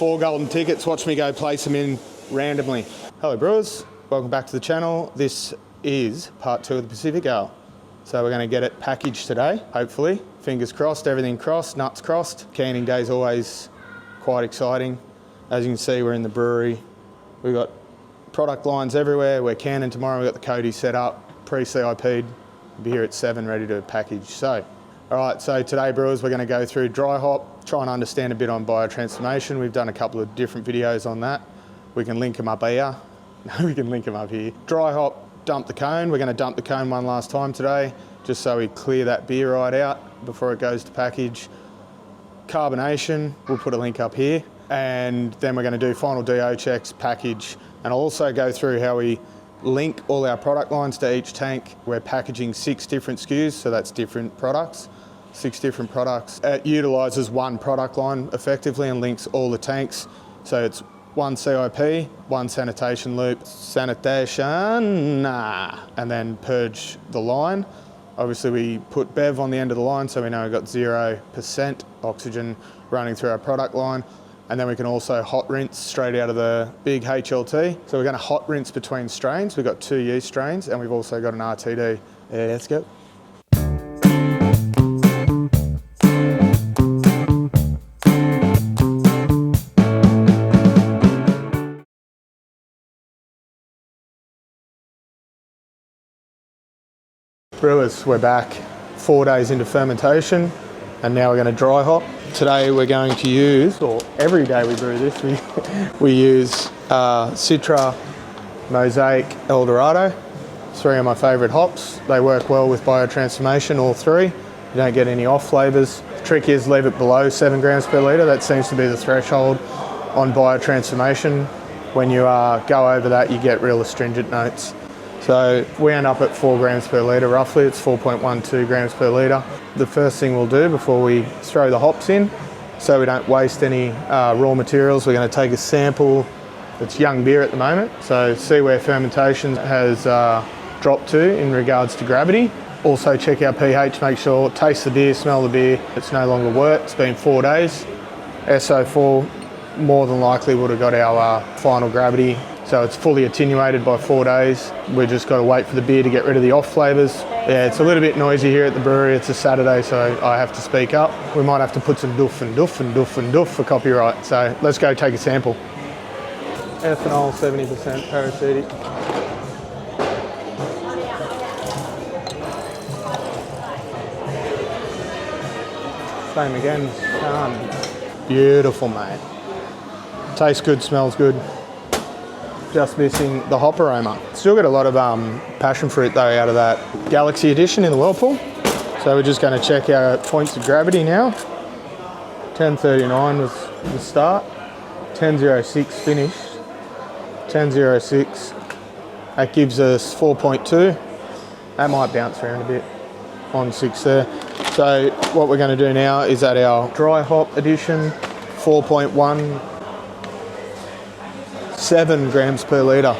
4 golden tickets. Watch me go place them in randomly. Hello brewers, welcome back to the channel. This is part 2 of the Pacific Ale. So we're going to get it packaged today, hopefully. Fingers crossed, everything crossed, nuts crossed. Canning day is always quite exciting. As you can see, we're in the brewery. We've got product lines everywhere. We're canning tomorrow. We've got the Cody set up, pre-CIP'd. We'll be here at 7 ready to package. So, all right, so today brewers, we're going to go through dry hop, try and understand a bit on biotransformation. We've done a couple of different videos on that. We can link them up here. No, we can link them up here. Dry hop, dump the cone. We're going to dump the cone one last time today, just so we clear that beer right out before it goes to package. Carbonation, we'll put a link up here. And then we're going to do final DO checks, package, and I'll also go through how we link all our product lines to each tank. We're packaging 6 different SKUs, so that's different products, 6 different products. It utilises one product line effectively and links all the tanks. So it's one CIP, one sanitation loop, and then purge the line. Obviously we put BEV on the end of the line, so we know we've got 0% oxygen running through our product line. And then we can also hot rinse straight out of the big HLT. So we're going to hot rinse between strains. We've got 2 yeast strains and we've also got an RTD. Let's go. Brewers, we're back 4 days into fermentation and now we're going to dry hop. Today we're going to use, or every day we brew this, we use Citra, Mosaic, Eldorado. 3 of my favourite hops. They work well with biotransformation, all 3. You don't get any off flavours. The trick is leave it below 7 grams per litre. That seems to be the threshold on biotransformation. When you go over that, you get real astringent notes. So we end up at 4 grams per litre roughly. It's 4.12 grams per litre. The first thing we'll do before we throw the hops in, so we don't waste any raw materials, we're going to take a sample. It's young beer at the moment, so see where fermentation has dropped to in regards to gravity. Also check our pH, make sure, taste the beer, smell the beer. It's no longer wort, it's been 4 days. SO4 more than likely would have got our final gravity. So it's fully attenuated by 4 days. We've just got to wait for the beer to get rid of the off flavours. Yeah, it's a little bit noisy here at the brewery. It's a Saturday, so I have to speak up. We might have to put some doof and doof and doof and doof for copyright. So let's go take a sample. Ethanol, 70% parasitic. Same again. Beautiful, mate. Tastes good, smells good. Just missing the hop aroma. Still got a lot of passion fruit though out of that Galaxy edition in the Whirlpool. So we're just going to check our points of gravity now. 10.39 was the start. 10.06 finished. 10.06. That gives us 4.2. That might bounce around a bit on 6 there. So what we're going to do now is at our dry hop edition, 4.17 grams per litre.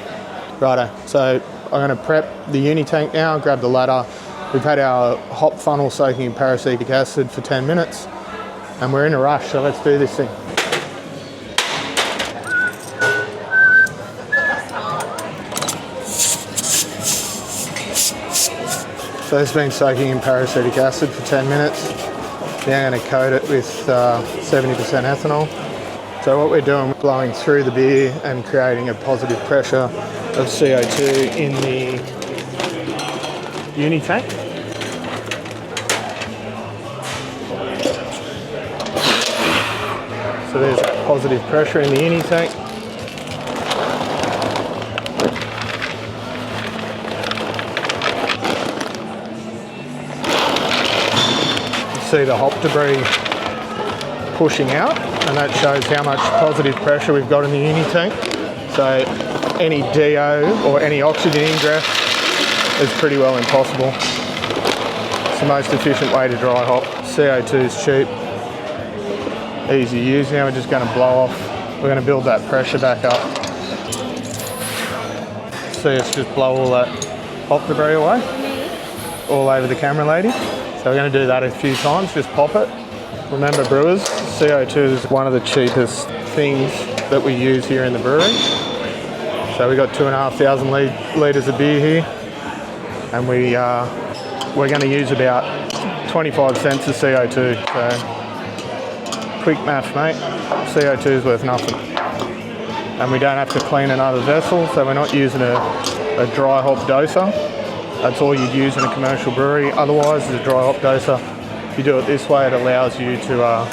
Righto, so I'm going to prep the uni tank now, grab the ladder. We've had our hop funnel soaking in peracetic acid for 10 minutes and we're in a rush, so let's do this thing. So it's been soaking in peracetic acid for 10 minutes. Now I'm going to coat it with 70% ethanol. So what we're doing, we're blowing through the beer and creating a positive pressure of CO2 in the uni tank. So there's that positive pressure in the uni tank. You see the hop debris pushing out, and that shows how much positive pressure we've got in the uni tank. So any DO or any oxygen ingress is pretty well impossible. It's the most efficient way to dry hop. CO2 is cheap, easy to use. Now we're just going to blow off. We're going to build that pressure back up. See us just blow all that hop debris away, all over the camera lady. So we're going to do that a few times, just pop it. Remember brewers, CO2 is one of the cheapest things that we use here in the brewery. So we got 2,500 litres of beer here, and we're going to use about 25 cents of CO2. So quick math, mate. CO2 is worth nothing. And we don't have to clean another vessel, so we're not using a dry hop doser. That's all you'd use in a commercial brewery. Otherwise, as a dry hop doser, if you do it this way, it allows you to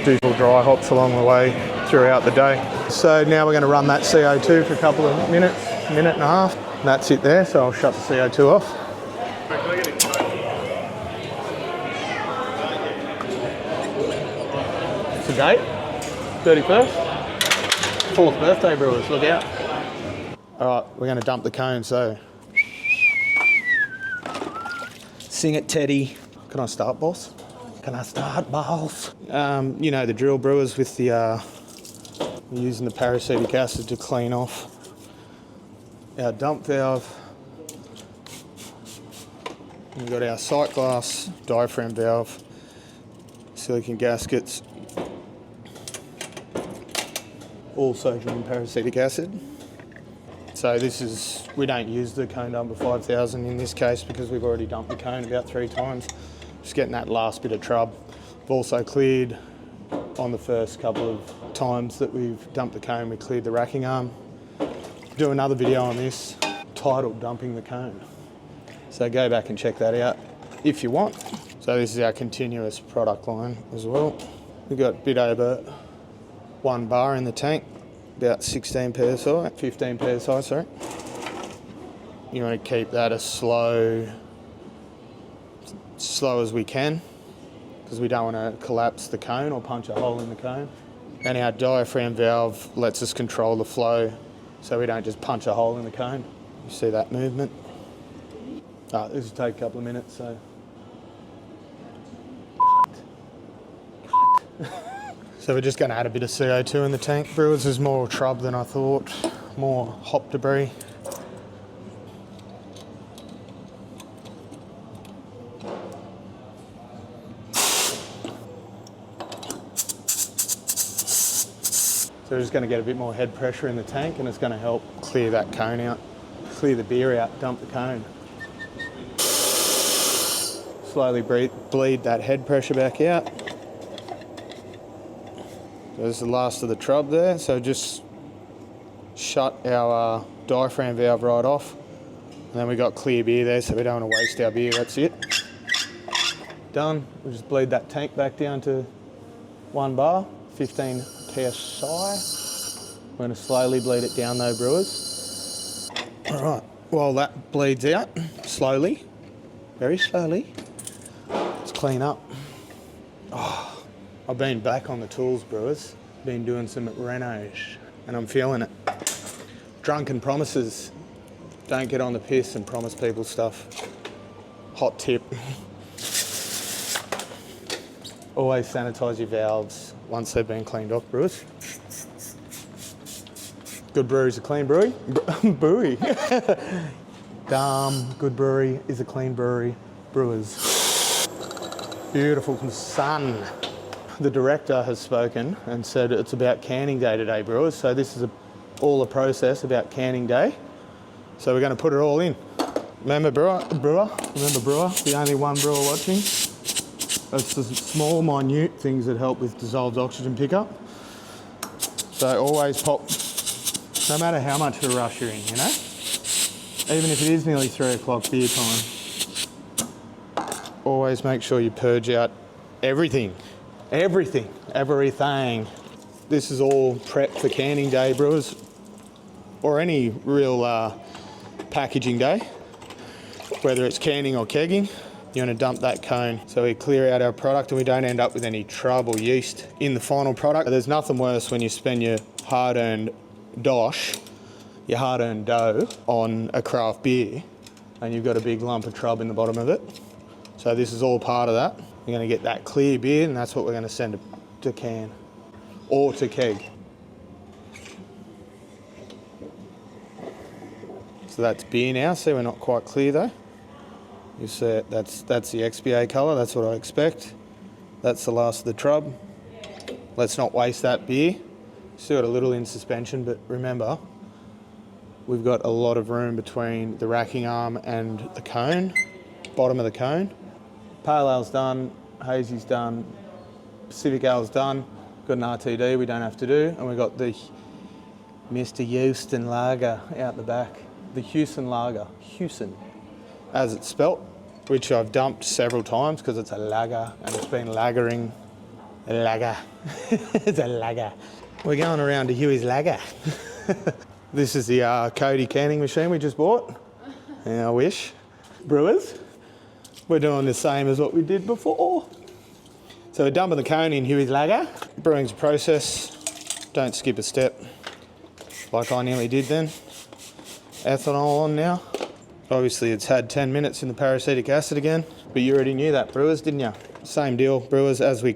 do dry hops along the way throughout the day. So now we're going to run that CO2 for a couple of minutes, minute and a half. And that's it there, so I'll shut the CO2 off. It's the date, 31st. 4th birthday, brewers, look out. All right, we're going to dump the cone, so. Sing it, Teddy. Can I start, boss? Can I start, boss? You know the drill, brewers, with the using the paracetic acid to clean off our dump valve. We've got our sight glass diaphragm valve, silicon gaskets, all soaking in paracetic acid. So this is, we don't use the cone dumper 5000 in this case because we've already dumped the cone about 3 times. Just getting that last bit of trub. We've also cleared on the first couple of times that we've dumped the cone, we cleared the racking arm. Do another video on this titled Dumping the Cone. So go back and check that out if you want. So this is our continuous product line as well. We've got a bit over 1 bar in the tank, about 16 psi, 15 psi, sorry. You want to keep that as slow as we can, because we don't want to collapse the cone or punch a hole in the cone. And our diaphragm valve lets us control the flow so we don't just punch a hole in the cone. You see that movement? This will take a couple of minutes, so. So we're just going to add a bit of CO2 in the tank. Brewers, there's more trub than I thought, more hop debris. So we're just going to get a bit more head pressure in the tank, and it's going to help clear that cone out, clear the beer out, dump the cone. Slowly bleed that head pressure back out. There's the last of the trub there, so just shut our diaphragm valve right off. And then we got clear beer there, so we don't want to waste our beer, that's it. Done, we'll just bleed that tank back down to 1 bar, 15 psi. We're going to slowly bleed it down though, brewers. All right, while that bleeds out, slowly, very slowly, let's clean up. Oh, I've been back on the tools, brewers. Been doing some renos, and I'm feeling it. Drunken promises. Don't get on the piss and promise people stuff. Hot tip. Always sanitize your valves once they've been cleaned off, brewers. Good brewery is a clean brewery. Brewery. Dumb. Good brewery is a clean brewery. Brewers. Beautiful sun. The director has spoken and said it's about canning day today, brewers. So this is all a process about canning day. So we're going to put it all in. Remember brewer? Remember brewer? The only one brewer watching. It's the small, minute things that help with dissolved oxygen pickup. So always pop, no matter how much of a rush you're in, you know? Even if it is nearly 3 o'clock beer time. Always make sure you purge out everything. Everything. This is all prep for canning day, brewers, or any real packaging day, whether it's canning or kegging. You want to dump that cone so we clear out our product and we don't end up with any trub or yeast in the final product. There's nothing worse when you spend your hard-earned dosh, your hard-earned dough on a craft beer and you've got a big lump of trub in the bottom of it. So this is all part of that. We're going to get that clear beer, and that's what we're going to send to can or to keg. So that's beer now. See, we're not quite clear though. You see, that's the XBA colour. That's what I expect. That's the last of the trub. Let's not waste that beer. Still got a little in suspension, but remember, we've got a lot of room between the racking arm and the cone, bottom of the cone. Pale Ale's done, Hazy's done, Pacific Ale's done. Got an RTD we don't have to do, and we've got the Mr. Houston Lager out the back. The Houston Lager, Houston, as it's spelt, which I've dumped several times because it's a lager and it's been lagering. A lager. It's a lager. We're going around to Huey's Lager. This is the Cody canning machine we just bought. Yeah, I wish. Brewers. We're doing the same as what we did before. So we're dumping the cone in Huey's Lager. Brewing's a process. Don't skip a step. Like I nearly did then. Ethanol on now. Obviously it's had 10 minutes in the paracetic acid again, but you already knew that, brewers, didn't you? Same deal, brewers, as we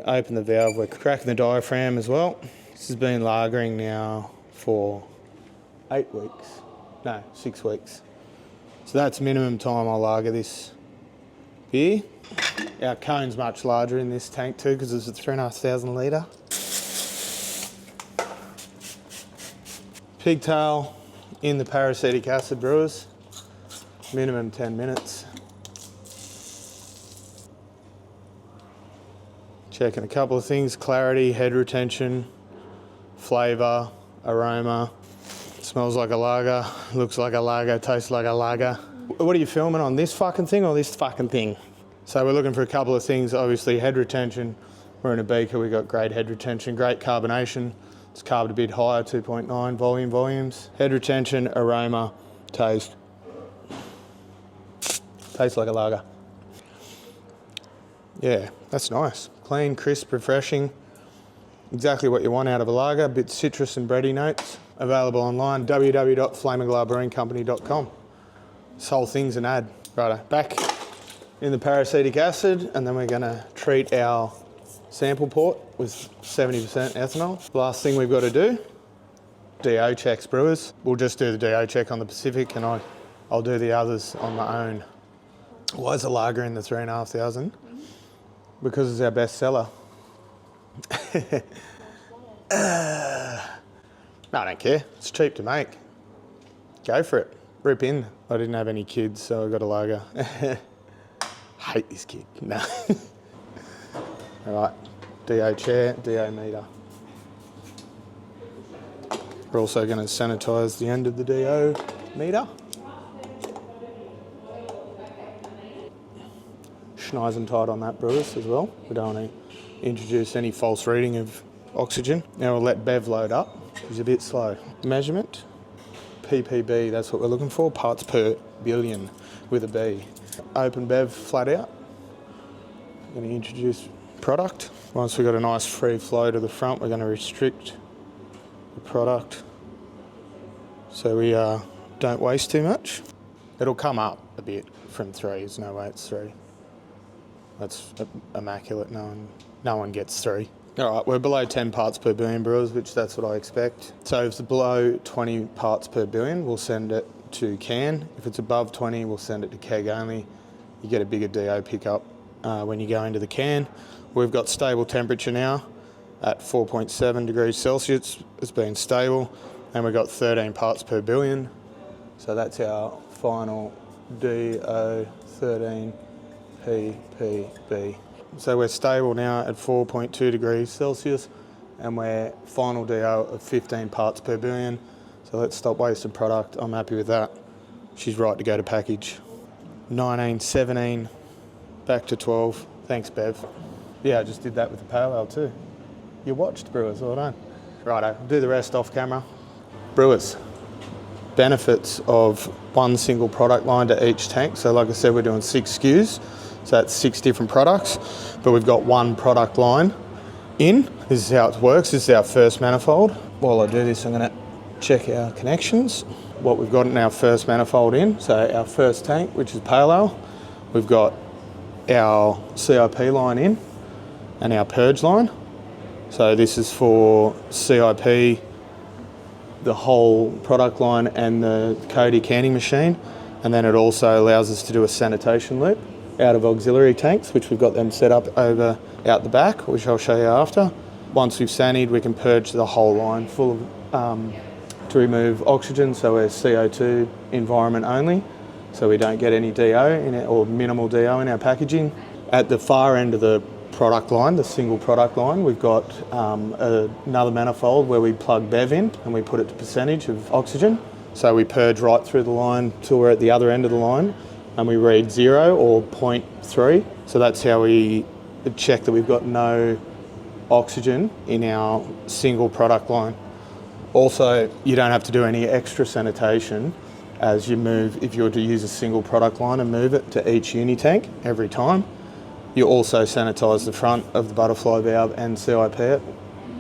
open the valve, we're cracking the diaphragm as well. This has been lagering now for 6 weeks. So that's minimum time I'll lager this beer. Our cone's much larger in this tank too because it's a 3,500 litre. Pigtail in the paracetic acid, brewers, minimum 10 minutes. Checking a couple of things, clarity, head retention, flavour, aroma. Smells like a lager, looks like a lager, tastes like a lager. What are you filming on, this fucking thing or this fucking thing? So we're looking for a couple of things, obviously head retention. We're in a beaker, we've got great head retention, great carbonation. It's carbed a bit higher, 2.9 volumes. Head retention, aroma, taste. Tastes like a lager. Yeah, that's nice. Clean, crisp, refreshing. Exactly what you want out of a lager. A bit citrus and bready notes. Available online, www.flamingalahbrewingcompany.com. This whole thing's an ad. Righto, back in the paracetic acid, and then we're gonna treat our sample port with 70% ethanol. Last thing we've got to do, DO checks, brewers. We'll just do the DO check on the Pacific and I'll do the others on my own. Why is a lager in the 3,500? Because it's our best seller. No, I don't care. It's cheap to make. Go for it. Rip in. I didn't have any kids, so I got a lager. Hate this kid. No. All right, DO chair, DO meter. We're also going to sanitise the end of the DO meter. Nice and tight on that, brewers, as well. We don't want to introduce any false reading of oxygen. Now we'll let Bev load up. He's a bit slow. Measurement, ppb, that's what we're looking for, parts per billion with a B. Open Bev flat out. I'm going to introduce product. Once we've got a nice free flow to the front, we're going to restrict the product so we don't waste too much. It'll come up a bit from 3, there's no way it's 3. That's immaculate, no one gets 3. All right, we're below 10 parts per billion, brewers, which that's what I expect. So if it's below 20 parts per billion, we'll send it to can. If it's above 20, we'll send it to keg only. You get a bigger DO pickup when you go into the can. We've got stable temperature now at 4.7 degrees Celsius. It's been stable, and we've got 13 parts per billion. So that's our final DO 13 ppb. So we're stable now at 4.2 degrees Celsius, and we're final DO of 15 parts per billion. So let's stop wasting product. I'm happy with that. She's right to go to package. 19, 17, back to 12. Thanks, Bev. Yeah, I just did that with the pale ale too. You watched, brewers, well done. Righto, do the rest off camera. Brewers, benefits of one single product line to each tank. So like I said, we're doing 6 SKUs. So that's 6 different products, but we've got one product line in. This is how it works. This is our first manifold. While I do this, I'm gonna check our connections. What we've got in our first manifold in. So our first tank, which is pale ale, we've got our CIP line in and our purge line. So this is for CIP, the whole product line and the Cody canning machine. And then it also allows us to do a sanitation loop out of auxiliary tanks, which we've got them set up over out the back, which I'll show you after. Once we've sanied, we can purge the whole line full of, to remove oxygen, so we're CO2 environment only, so we don't get any DO in it, or minimal DO in our packaging. At the far end of the product line, the single product line, we've got another manifold where we plug BEV in and we put it to percentage of oxygen. So we purge right through the line till we're at the other end of the line, and we read 0 or 0.3. So that's how we check that we've got no oxygen in our single product line. Also, you don't have to do any extra sanitation as you move, if you were to use a single product line and move it to each uni tank every time. You also sanitise the front of the butterfly valve and CIP it,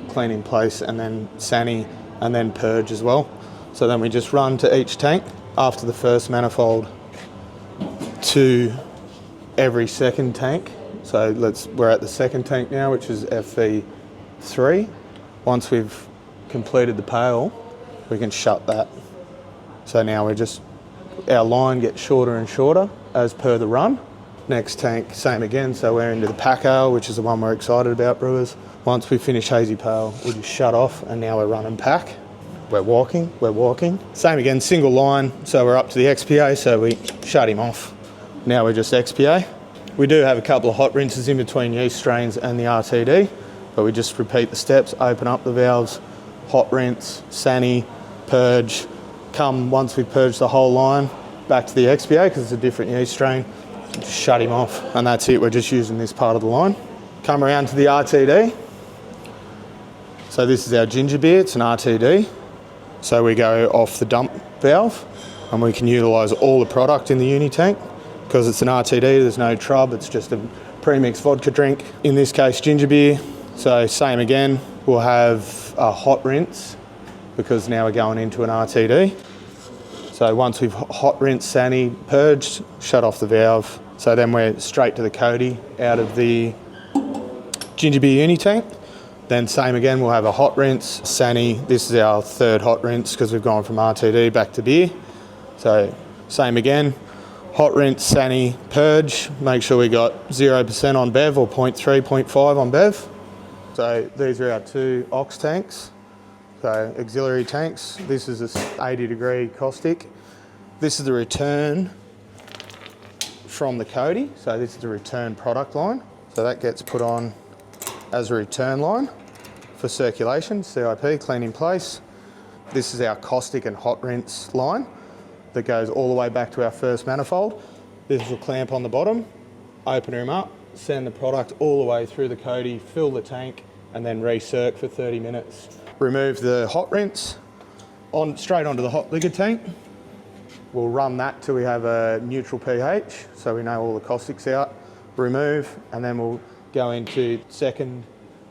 clean in place, and then sani, and then purge as well. So then we just run to each tank after the first manifold to every second tank. So we're at the second tank now, which is FV3. Once we've completed the pail, we can shut that. So now our line gets shorter and shorter as per the run. Next tank, same again, so we're into the pack ale, which is the one we're excited about, brewers. Once we finish hazy pale, we just shut off, and now we're running pack. We're walking. Same again, single line, so we're up to the XPA, so we shut him off. Now we're just XPA. We do have a couple of hot rinses in between yeast strains and the RTD, but we just repeat the steps, open up the valves, hot rinse, sani, purge. Once we've purged the whole line, back to the XPA because it's a different yeast strain. Just shut him off, and that's it. We're just using this part of the line. Come around to the RTD. So this is our ginger beer, it's an RTD. So we go off the dump valve, and we can utilise all the product in the uni tank. Because it's an RTD, there's no trub, it's just a pre-mixed vodka drink. In this case, ginger beer. So same again, we'll have a hot rinse because now we're going into an RTD. So once we've hot rinsed, sani, purged, shut off the valve. So then we're straight to the Cody out of the ginger beer uni tank. Then same again, we'll have a hot rinse, sani. This is our third hot rinse because we've gone from RTD back to beer. So same again, hot rinse, sani, purge. Make sure we got 0% on BEV or 0.3, 0.5 on BEV. So these are our two ox tanks. So auxiliary tanks. This is a 80-degree caustic. This is the return from the Cody. So this is the return product line. So that gets put on as a return line for circulation, CIP, clean in place. This is our caustic and hot rinse line that goes all the way back to our first manifold. This will clamp on the bottom, open him up, send the product all the way through the Cody, fill the tank, and then recirc for 30 minutes. Remove the hot rinse, straight onto the hot liquor tank. We'll run that till we have a neutral pH, so we know all the caustic's out. Remove, and then we'll go into second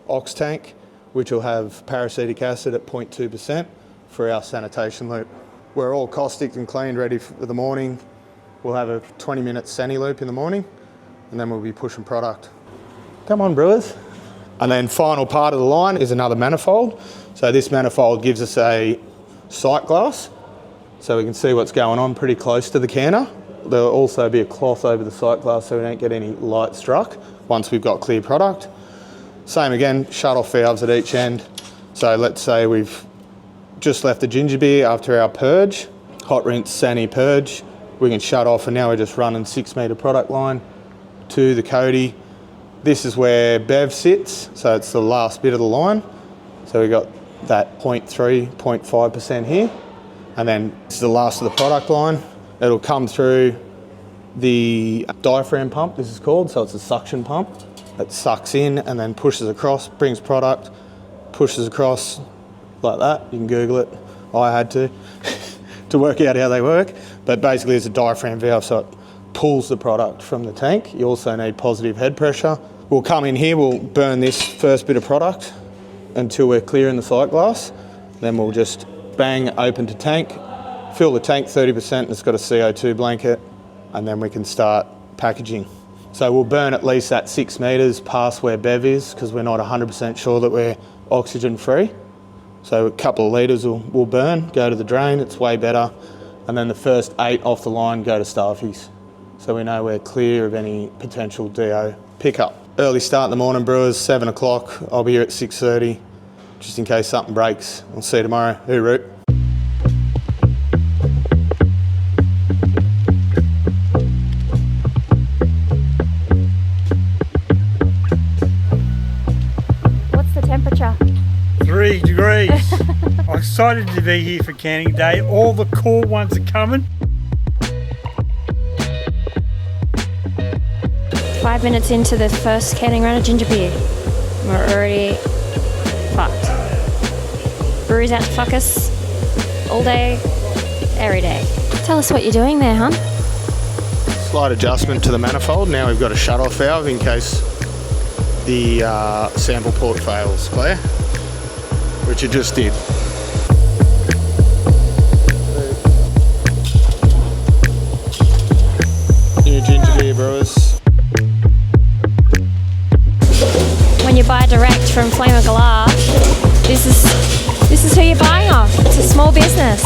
ox tank, which will have peracetic acid at 0.2% for our sanitation loop. We're all caustic and cleaned, ready for the morning. We'll have a 20-minute sani loop in the morning, and then we'll be pushing product. Come on, brewers. And then final part of the line is another manifold. So this manifold gives us a sight glass, so we can see what's going on pretty close to the canner. There'll also be a cloth over the sight glass so we don't get any light struck once we've got clear product. Same again, shut off valves at each end. So let's say we've just left the ginger beer after our purge, hot rinse, sani, purge. We can shut off, and now we're just running 6 metre product line to the Cody. This is where BEV sits, so it's the last bit of the line. So we got that 0.3, 0.5% here. And then this is the last of the product line. It'll come through the diaphragm pump, this is called, so it's a suction pump that sucks in and then pushes across, brings product, pushes across like that. You can Google it. I had to work out how they work. But basically it's a diaphragm valve, so it pulls the product from the tank. You also need positive head pressure. We'll come in here, we'll burn this first bit of product until we're clearing the sight glass. Then we'll just bang open to tank, fill the tank 30%, it's got a CO2 blanket, and then we can start packaging. So we'll burn at least that 6 metres past where BEV is, because we're not 100% sure that we're oxygen free. So a couple of litres will burn, go to the drain, it's way better. And then the first 8 off the line go to staffies. So we know we're clear of any potential DO pickup. Early start in the morning, brewers, 7 o'clock. I'll be here at 6:30, just in case something breaks. We'll see you tomorrow. Hooroo. What's the temperature? 3 degrees. I'm excited to be here for canning day. All the cool ones are coming. 5 minutes into the first canning run of ginger beer. We're already fucked. Brewer's out to fuck us all day, every day. Tell us what you're doing there, hon. Slight adjustment to the manifold. Now we've got a shut-off valve in case the sample port fails, Claire, which it just did. New ginger beer, brewers. When you buy direct from Flamin Galah, this is who you're buying off. It's a small business.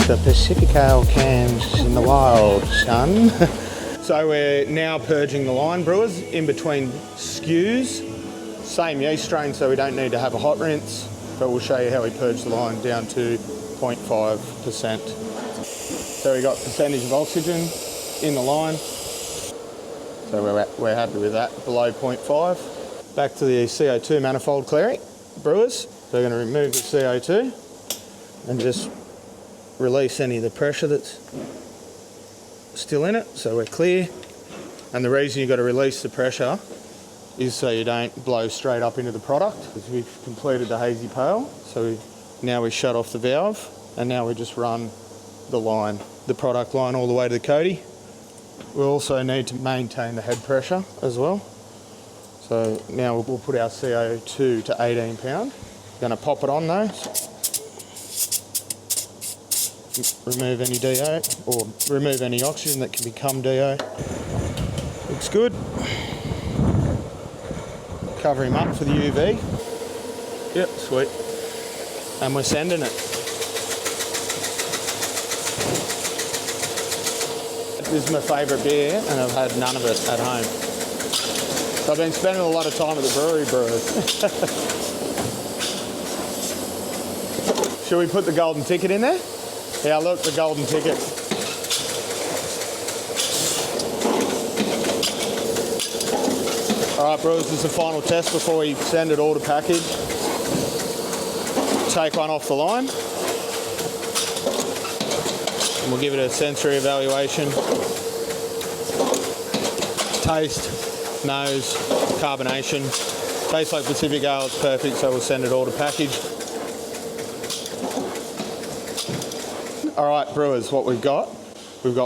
The Pacific Ale cans in the wild, son. So we're now purging the line, brewers, in between skews. Same yeast strain, so we don't need to have a hot rinse, but we'll show you how we purge the line down to 0.5%. So we got percentage of oxygen in the line. So we're happy with that, below 0.5. Back to the CO2 manifold, Clary, brewers. So we're going to remove the CO2 and just release any of the pressure that's still in it, so we're clear. And the reason you've got to release the pressure is so you don't blow straight up into the product, because we've completed the hazy pale. So now we shut off the valve, and now we just run the line, the product line, all the way to the Cody. We also need to maintain the head pressure as well. So now we'll put our CO2 to 18 pound. Going to pop it on though. Remove any DO, or remove any oxygen that can become DO. Looks good. Cover him up for the UV. Yep, sweet. And we're sending it. This is my favourite beer, and I've had none of it at home. So I've been spending a lot of time at the brewery, brewers. Should we put the golden ticket in there? Yeah, look, the golden ticket. All right, brewers, this is the final test before we send it all to package. Take one off the line. And we'll give it a sensory evaluation. Taste, nose, carbonation. Tastes like Pacific Ale, it's perfect, so we'll send it all to package. All right, brewers, what we've got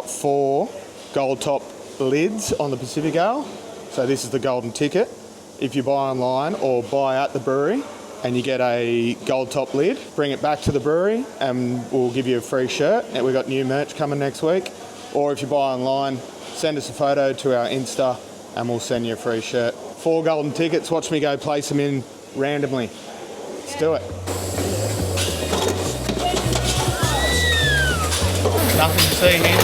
4 gold top lids on the Pacific Ale. So this is the golden ticket. If you buy online or buy at the brewery and you get a gold top lid, bring it back to the brewery and we'll give you a free shirt. And we've got new merch coming next week. Or if you buy online, send us a photo to our Insta and we'll send you a free shirt. 4 golden tickets, watch me go place them in randomly. Let's do it. Nothing to see here.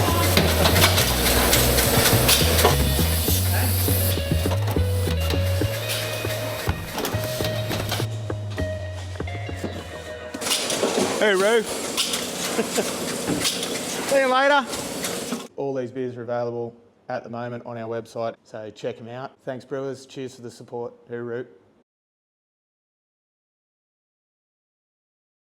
Hey, Roo. See you later. All these beers are available at the moment on our website, so check them out. Thanks, brewers. Cheers for the support. Hooroo.